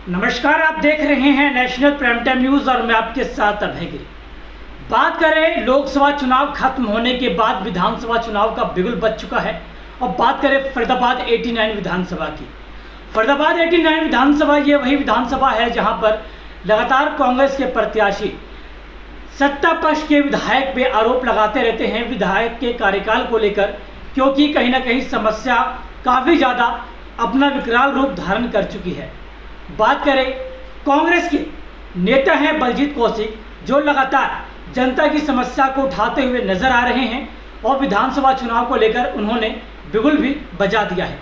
नमस्कार, आप देख रहे हैं नेशनल प्राइम टाइम न्यूज़ और मैं आपके साथ अभय गिरी। बात करें लोकसभा चुनाव खत्म होने के बाद विधानसभा चुनाव का बिगुल बज चुका है और बात करें फरीदाबाद 89 विधानसभा की। फरीदाबाद 89 विधानसभा ये वही विधानसभा है जहां पर लगातार कांग्रेस के प्रत्याशी सत्ता पक्ष के विधायक पे आरोप लगाते रहते हैं विधायक के कार्यकाल को लेकर, क्योंकि कहीं ना कहीं समस्या काफ़ी ज़्यादा अपना विकराल रूप धारण कर चुकी है। बात करें कांग्रेस के नेता हैं बलजीत कौशिक, जो लगातार जनता की समस्या को उठाते हुए नजर आ रहे हैं और विधानसभा चुनाव को लेकर उन्होंने बिगुल भी बजा दिया है।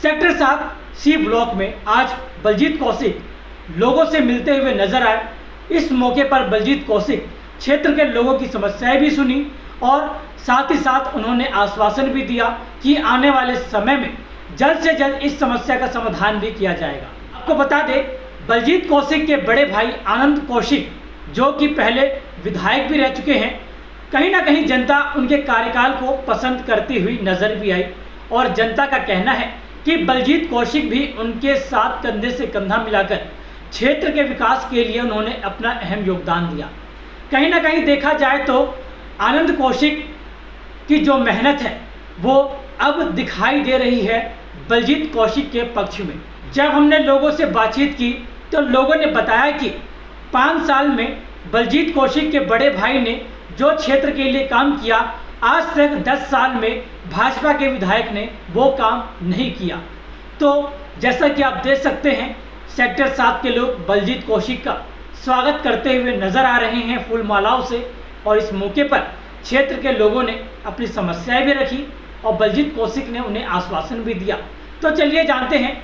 सेक्टर 7 सी ब्लॉक में आज बलजीत कौशिक लोगों से मिलते हुए नजर आए। इस मौके पर बलजीत कौशिक क्षेत्र के लोगों की समस्याएं भी सुनी और साथ ही साथ उन्होंने आश्वासन भी दिया कि आने वाले समय में जल्द से जल्द इस समस्या का समाधान भी किया जाएगा। आपको बता दें, बलजीत कौशिक के बड़े भाई आनंद कौशिक, जो कि पहले विधायक भी रह चुके हैं, कहीं ना कहीं जनता उनके कार्यकाल को पसंद करती हुई नजर भी आई और जनता का कहना है कि बलजीत कौशिक भी उनके साथ कंधे से कंधा मिलाकर क्षेत्र के विकास के लिए उन्होंने अपना अहम योगदान दिया। कहीं ना कहीं देखा जाए तो आनंद कौशिक की जो मेहनत है वो अब दिखाई दे रही है बलजीत कौशिक के पक्ष में। जब हमने लोगों से बातचीत की तो लोगों ने बताया कि 5 साल में बलजीत कौशिक के बड़े भाई ने जो क्षेत्र के लिए काम किया, आज तक 10 साल में भाजपा के विधायक ने वो काम नहीं किया। तो जैसा कि आप देख सकते हैं, सेक्टर 7 के लोग बलजीत कौशिक का स्वागत करते हुए नजर आ रहे हैं फूल मालाओं से और इस मौके पर क्षेत्र के लोगों ने अपनी समस्याएं भी रखी और बलजीत कौशिक ने उन्हें आश्वासन भी दिया। तो चलिए जानते हैं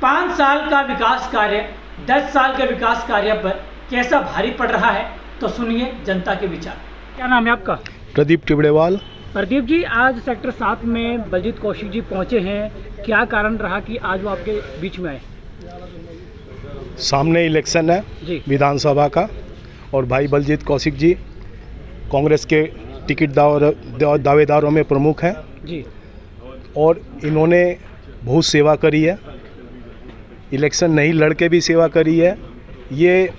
5 साल का विकास कार्य 10 साल के विकास कार्य पर कैसा भारी पड़ रहा है। तो सुनिए जनता के विचार। क्या नाम है आपका? प्रदीप टिबड़ेवाल। प्रदीप जी, आज सेक्टर 7 में बलजीत कौशिक जी पहुंचे हैं, क्या कारण रहा कि आज वो आपके बीच में आए? सामने इलेक्शन है जी विधानसभा का और भाई बलजीत कौशिक जी कांग्रेस के टिकट दावेदारों में प्रमुख हैं जी, और इन्होंने बहुत सेवा करी है। इलेक्शन नहीं लड़ के भी सेवा करी है। ये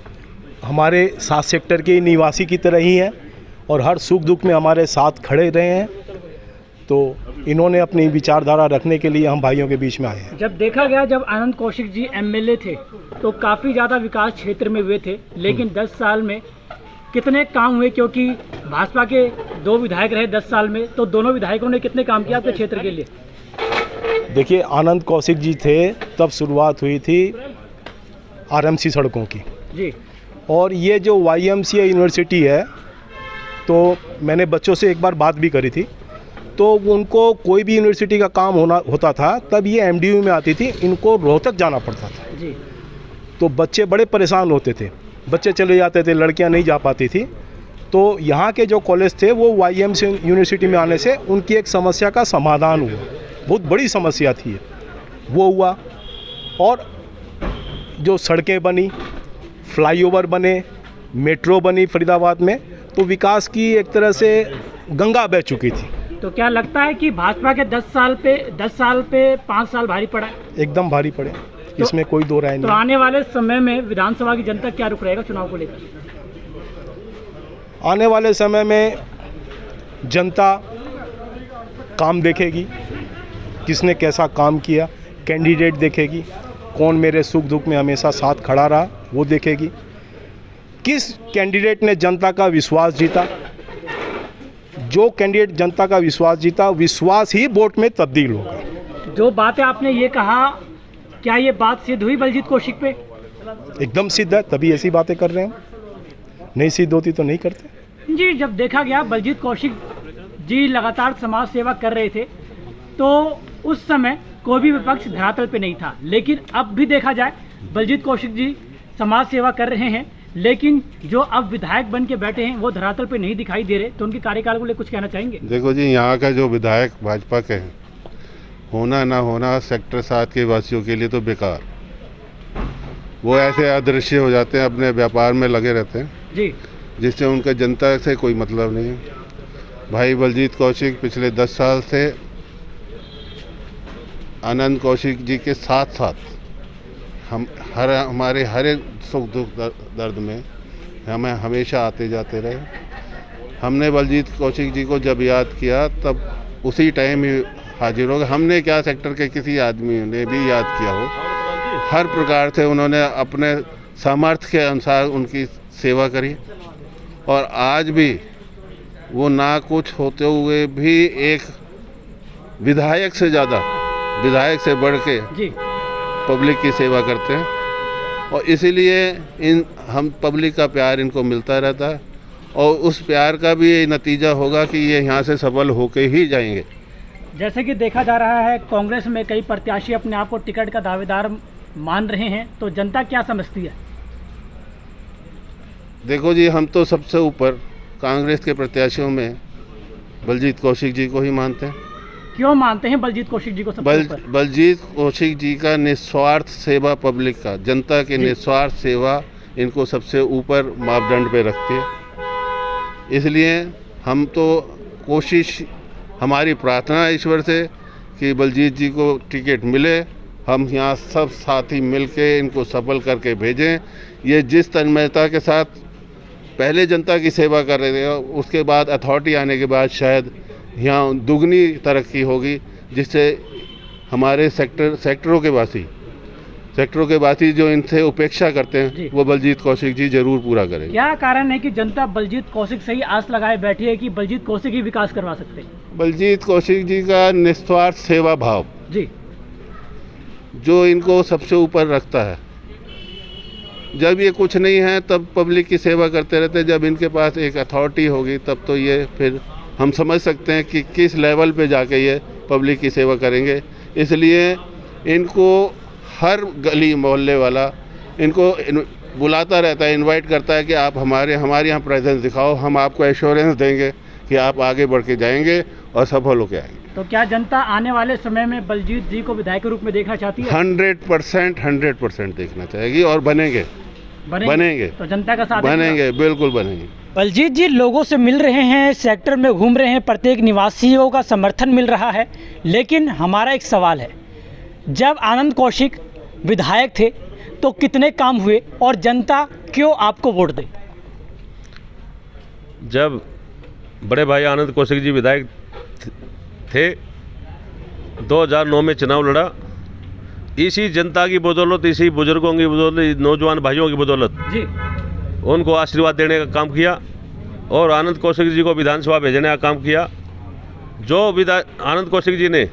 हमारे 7 सेक्टर के निवासी की तरह ही हैं और हर सुख दुख में हमारे साथ खड़े रहे हैं। तो इन्होंने अपनी विचारधारा रखने के लिए हम भाइयों के बीच में आए हैं। जब देखा गया, जब आनंद कौशिक जी एमएलए थे तो काफ़ी ज़्यादा विकास क्षेत्र में हुए थे, लेकिन 10 साल में कितने काम हुए? क्योंकि भाजपा के 2 विधायक रहे 10 साल में, तो दोनों विधायकों ने कितने काम किया आपके क्षेत्र के लिए? देखिए, आनंद कौशिक जी थे तब शुरुआत हुई थी आरएमसी सड़कों की जी, और ये जो YMCA यूनिवर्सिटी है, तो मैंने बच्चों से एक बार बात भी करी थी, तो उनको कोई भी यूनिवर्सिटी का काम होता था तब ये MDU में आती थी, इनको रोहतक जाना पड़ता था जी। तो बच्चे बड़े परेशान होते थे, बच्चे चले जाते थे, लड़कियां नहीं जा पाती थी। तो यहाँ के जो कॉलेज थे वो YMCA यूनिवर्सिटी में आने से उनकी एक समस्या का समाधान हुआ। बहुत बड़ी समस्या थी वो हुआ, और जो सड़कें बनी, फ्लाईओवर बने, मेट्रो बनी फरीदाबाद में, तो विकास की एक तरह से गंगा बह चुकी थी। तो क्या लगता है कि भाजपा के 10 साल पे 5 साल भारी पड़ा है? एकदम भारी पड़े, इसमें कोई दो राय तो नहीं। आने वाले समय में विधानसभा की जनता क्या रुख रहेगा चुनाव को लेकर? आने वाले समय में जनता काम देखेगी, किसने कैसा काम किया, कैंडिडेट देखेगी, कौन मेरे सुख दुख में हमेशा साथ खड़ा रहा वो देखेगी, किस कैंडिडेट ने जनता का विश्वास जीता। जो कैंडिडेट जनता का विश्वास जीता, विश्वास ही वोट में तब्दील होगा। जो बातें आपने ये कहा, क्या ये बात सिद्ध हुई बलजीत कौशिक पे? एकदम सिद्ध है, तभी ऐसी बातें कर रहे हैं। नहीं सिद्ध होती तो नहीं करते जी। जब देखा गया बलजीत कौशिक जी लगातार समाज सेवा कर रहे थे, तो उस समय कोई भी विपक्ष धरातल पे नहीं था, लेकिन अब भी देखा जाए बलजीत कौशिक जी समाज सेवा कर रहे हैं, लेकिन जो अब विधायक बन के बैठे हैं वो धरातल पे नहीं दिखाई दे रहे। तो उनके कार्यकाल को लेकर कुछ कहना चाहेंगे? देखो जी, यहाँ का जो विधायक भाजपा के हैं, होना ना होना सेक्टर 7 के वासियों के लिए तो बेकार। वो ऐसे अदृश्य हो जाते हैं, अपने व्यापार में लगे रहते हैं जी, जिससे उनका जनता से कोई मतलब नहीं है। भाई बलजीत कौशिक पिछले 10 साल से आनंद कौशिक जी के साथ साथ हमारे हर एक सुख दुख दर्द में हमें हमेशा आते जाते रहे। हमने बलजीत कौशिक जी को जब याद किया तब उसी टाइम ही हाजिर हो गए। हमने क्या, सेक्टर के किसी आदमी ने भी याद किया हो, हर प्रकार से उन्होंने अपने सामर्थ्य के अनुसार उनकी सेवा करी और आज भी वो ना कुछ होते हुए भी एक विधायक से ज़्यादा, विधायक से बढ़ के पब्लिक की सेवा करते हैं और इसीलिए हम पब्लिक का प्यार इनको मिलता रहता है और उस प्यार का भी ये नतीजा होगा कि ये यहाँ से सफल होके ही जाएंगे। जैसे कि देखा जा रहा है कांग्रेस में कई प्रत्याशी अपने आप को टिकट का दावेदार मान रहे हैं, तो जनता क्या समझती है? देखो जी, हम तो सबसे ऊपर कांग्रेस के प्रत्याशियों में बलजीत कौशिक जी को ही मानते हैं। क्यों मानते हैं बलजीत कौशिक जी को सबसे ऊपर? बलजीत कौशिक जी का निस्वार्थ सेवा, पब्लिक का, जनता की निस्वार्थ सेवा इनको सबसे ऊपर मापदंड पे रखती है। इसलिए हम तो कोशिश, हमारी प्रार्थना है ईश्वर से कि बलजीत जी को टिकट मिले, हम यहाँ सब साथी मिलके इनको सफल करके भेजें। ये जिस तन्मयता के साथ पहले जनता की सेवा कर रहे थे, उसके बाद अथॉरिटी आने के बाद शायद यहाँ दुगनी तरक्की होगी, जिससे हमारे सेक्टरों के वासी जो इनसे उपेक्षा करते हैं वो बलजीत कौशिक जी जरूर पूरा करेंगे। क्या कारण है कि जनता बलजीत कौशिक से ही आस लगाए बैठी है कि बलजीत कौशिक ही विकास करवा सकते हैं? बलजीत कौशिक जी का निस्वार्थ सेवा भाव जी, जो इनको सबसे ऊपर रखता है। जब ये कुछ नहीं है तब पब्लिक की सेवा करते रहते हैं, जब इनके पास एक अथॉरिटी होगी तब तो ये फिर हम समझ सकते हैं कि किस लेवल पे जाके ये पब्लिक की सेवा करेंगे। इसलिए इनको हर गली मोहल्ले वाला इनको बुलाता रहता है, इनवाइट करता है कि आप हमारे यहाँ प्रेजेंस दिखाओ, हम आपको एश्योरेंस देंगे कि आप आगे बढ़ के जाएंगे और सफल होकर आएंगे। तो क्या जनता आने वाले समय में बलजीत जी को विधायक के रूप में देखना चाहती है? 100% देखना चाहेगी और बनेंगे। तो जनता का साथ बनेंगे, बिल्कुल बनेंगे। बलजीत जी लोगों से मिल रहे हैं, सेक्टर में घूम रहे हैं, प्रत्येक निवासियों का समर्थन मिल रहा है, लेकिन हमारा एक सवाल है, जब आनंद कौशिक विधायक थे तो कितने काम हुए और जनता क्यों आपको वोट दे? जब बड़े भाई आनंद कौशिक जी विधायक थे, 2009 में चुनाव लड़ा, इसी जनता की बदौलत, इसी बुजुर्गों की बदौलत, नौजवान भाइयों की बदौलत जी उनको आशीर्वाद देने का काम किया और आनंद कौशिक जी को विधानसभा भेजने का काम किया। जो आनंद कौशिक जी ने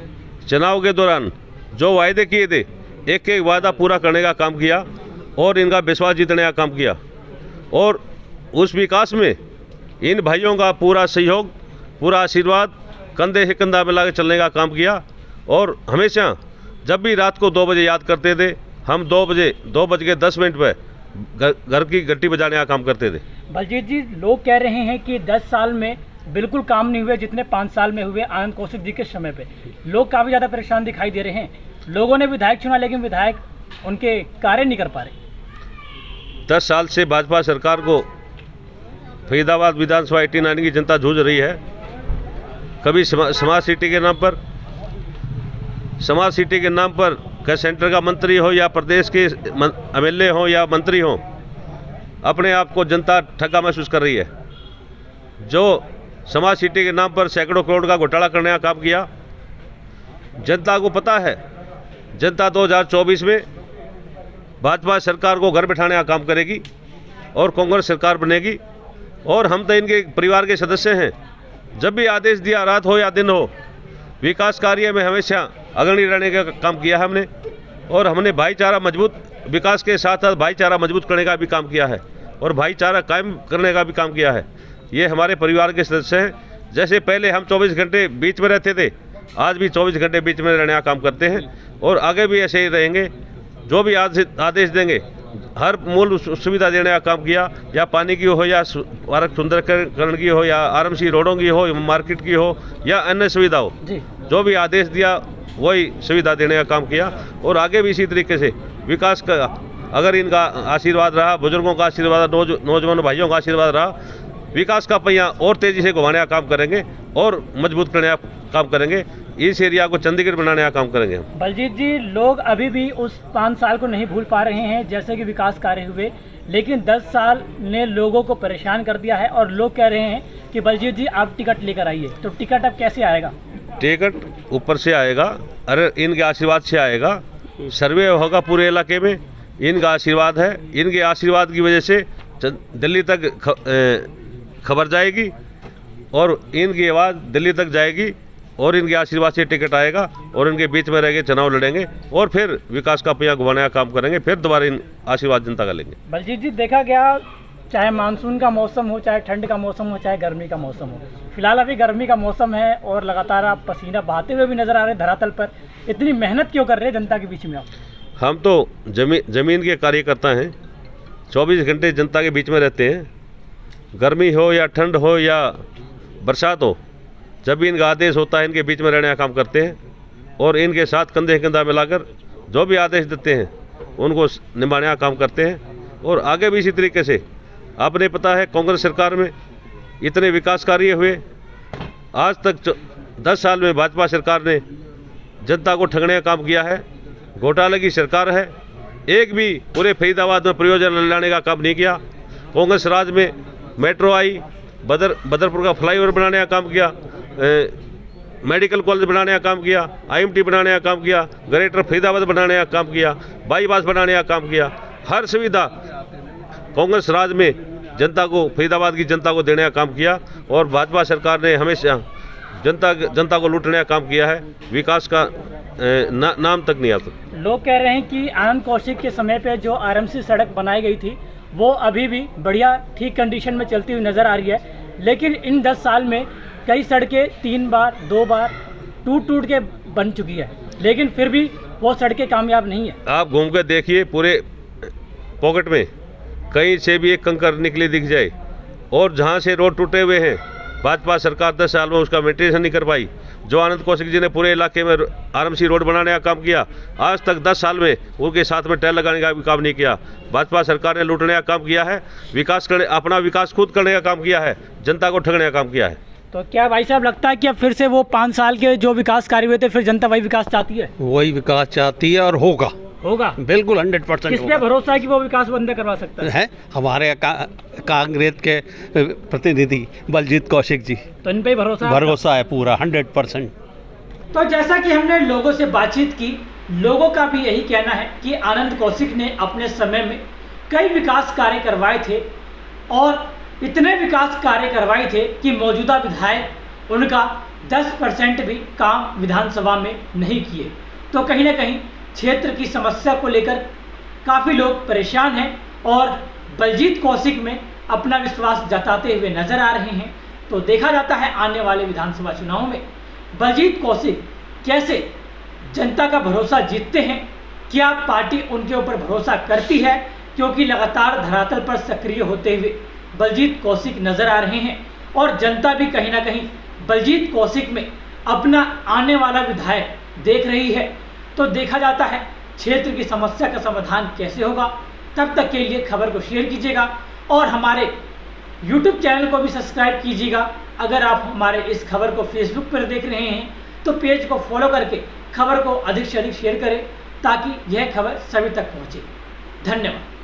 चुनाव के दौरान जो वायदे किए थे, एक एक वादा पूरा करने का काम किया और इनका विश्वास जीतने का काम किया और उस विकास में इन भाइयों का पूरा सहयोग, पूरा आशीर्वाद, कंधे से कंधा मिला के चलने का काम किया और हमेशा जब भी रात को 2 बजे याद करते थे, हम 2:10 पर घर की घंटी बजाने का काम करते थे। बलजीत जी, लोग कह रहे हैं कि 10 साल में बिल्कुल काम नहीं हुए जितने 5 साल में हुए आनंद कौशिक जी के समय पे। लोग काफ़ी ज़्यादा परेशान दिखाई दे रहे हैं। लोगों ने विधायक चुना लेकिन विधायक उनके कार्य नहीं कर पा रहे। 10 साल से भाजपा सरकार को फरीदाबाद विधानसभा 89 की जनता जूझ रही है। कभी स्मार्ट सिटी के नाम पर कहीं सेंटर का मंत्री हो या प्रदेश के एमएलए हो या मंत्री हो, अपने आप को जनता ठगा महसूस कर रही है। जो स्मार्ट सिटी के नाम पर सैकड़ों करोड़ का घोटाला करने का काम किया, जनता को पता है, जनता 2024 में भाजपा सरकार को घर बैठाने का काम करेगी और कांग्रेस सरकार बनेगी और हम तो इनके परिवार के सदस्य हैं। जब भी आदेश दिया, रात हो या दिन हो, विकास कार्य में हमेशा अग्रणी रहने का काम किया है हमने और हमने भाईचारा मजबूत, विकास के साथ साथ भाईचारा मजबूत करने का भी काम किया है और भाईचारा कायम करने का भी काम किया है। ये हमारे परिवार के सदस्य हैं। जैसे पहले हम 24 घंटे बीच में रहते थे, आज भी 24 घंटे बीच में रहने का काम करते हैं और आगे भी ऐसे ही रहेंगे। जो भी आदेश देंगे, हर मूल सुविधा देने का काम किया, या पानी की हो या पार्क सुंदरीकरण की हो या आरएमसी रोडों की हो, मार्केट की हो या अन्य सुविधा हो, जो भी आदेश दिया वही सुविधा देने का काम किया और आगे भी इसी तरीके से विकास का, अगर इनका आशीर्वाद रहा, बुजुर्गों का आशीर्वाद, नौजवान भाइयों का आशीर्वाद रहा, विकास का पहिया और तेज़ी से घुमाने का काम करेंगे और मजबूत करने का काम करेंगे। इस एरिया को चंडीगढ़ बनाने का काम करेंगे हम। बलजीत जी, लोग अभी भी उस 5 साल को नहीं भूल पा रहे हैं जैसे कि विकास कार्य हुए, लेकिन 10 साल ने लोगों को परेशान कर दिया है और लोग कह रहे हैं कि बलजीत जी आप टिकट लेकर आइए। तो टिकट अब कैसे आएगा? टिकट ऊपर से आएगा, अरे इनके आशीर्वाद से आएगा। सर्वे होगा पूरे इलाके में, इनका आशीर्वाद है। इनके आशीर्वाद की वजह से दिल्ली तक खबर जाएगी और इनकी आवाज़ दिल्ली तक जाएगी और इनके आशीर्वाद से टिकट आएगा और इनके बीच में रह के चुनाव लड़ेंगे और फिर विकास का पहिया घुमाने का काम करेंगे, फिर दोबारा इन आशीर्वाद जनता का लेंगे। बलजीत जी, देखा गया चाहे मानसून का मौसम हो, चाहे ठंड का मौसम हो, चाहे गर्मी का मौसम हो, फिलहाल अभी गर्मी का मौसम है और लगातार आप पसीना बहाते हुए भी नजर आ रहे हैं धरातल पर। इतनी मेहनत क्यों कर रहे हैं जनता के बीच में आप? हम तो जमीन के कार्यकर्ता हैं, 24 घंटे जनता के बीच में रहते हैं। गर्मी हो या ठंड हो या बरसात हो, जब भी इनका आदेश होता है इनके बीच में रहने का काम करते हैं और इनके साथ कंधे कंधा मिलाकर जो भी आदेश देते हैं उनको निभाने का काम करते हैं और आगे भी इसी तरीके से। आपने पता है कांग्रेस सरकार में इतने विकास कार्य हुए, आज तक 10 साल में भाजपा सरकार ने जनता को ठगने का काम किया है। घोटाले की सरकार है, एक भी पूरे फरीदाबाद में परियोजना लाने का काम नहीं किया। कांग्रेस राज में मेट्रो आई, बदरपुर का फ्लाईओवर बनाने का काम किया, मेडिकल कॉलेज बनाने का काम किया, IMT बनाने का काम किया, ग्रेटर फरीदाबाद बनाने का काम किया, बाईपास बनाने का काम किया। हर सुविधा कांग्रेस राज में जनता को, फरीदाबाद की जनता को देने का काम किया और भाजपा सरकार ने हमेशा जनता को लूटने का काम किया है। विकास का नाम तक नहीं आता। लोग कह रहे हैं कि आनंद कौशिक के समय पे जो RMC सड़क बनाई गई थी वो अभी भी बढ़िया ठीक कंडीशन में चलती हुई नज़र आ रही है, लेकिन इन 10 साल में कई सड़कें 3 बार 2 बार टूट के बन चुकी है, लेकिन फिर भी वो सड़कें कामयाब नहीं है। आप घूम कर देखिए, पूरे पॉकेट में कहीं से भी एक कंकर निकले दिख जाए और जहाँ से रोड टूटे हुए हैं भाजपा सरकार 10 साल में उसका मेंटेनेंस नहीं कर पाई। जो आनंद कौशिक जी ने पूरे इलाके में RMC रोड बनाने का काम किया, आज तक 10 साल में उनके साथ में टैल लगाने का भी काम नहीं किया। भाजपा सरकार ने लूटने का काम किया है, अपना विकास खुद करने का काम किया है, जनता को ठगने का काम किया है। तो क्या भाई साहब लगता है कि अब फिर से वो 5 साल के जो विकास कार्य हुए थे फिर जनता वही विकास चाहती है? वही विकास चाहती है और होगा बिल्कुल 100%। किस पे भरोसा है कि वो विकास बंद करवा सकता है? हमारे कांग्रेस के प्रतिनिधि बलजीत कौशिक जी, तो इन पे भरोसा है पूरा 100%। तो जैसा कि हमने लोगों से बातचीत की, लोगों का भी यही कहना है कि आनंद कौशिक ने अपने समय में कई विकास कार्य करवाए थे और इतने विकास कार्य करवाए थे कि मौजूदा विधायक उनका 10% भी काम विधानसभा में नहीं किए। तो कहीं ना कहीं क्षेत्र की समस्या को लेकर काफ़ी लोग परेशान हैं और बलजीत कौशिक में अपना विश्वास जताते हुए नजर आ रहे हैं। तो देखा जाता है आने वाले विधानसभा चुनाव में बलजीत कौशिक कैसे जनता का भरोसा जीतते हैं, क्या पार्टी उनके ऊपर भरोसा करती है, क्योंकि लगातार धरातल पर सक्रिय होते हुए बलजीत कौशिक नजर आ रहे हैं और जनता भी कहीं ना कहीं बलजीत कौशिक में अपना आने वाला विधायक देख रही है। तो देखा जाता है क्षेत्र की समस्या का समाधान कैसे होगा। तब तक के लिए खबर को शेयर कीजिएगा और हमारे YouTube चैनल को भी सब्सक्राइब कीजिएगा। अगर आप हमारे इस खबर को Facebook पर देख रहे हैं तो पेज को फॉलो करके खबर को अधिक से अधिक शेयर करें ताकि यह खबर सभी तक पहुंचे। धन्यवाद।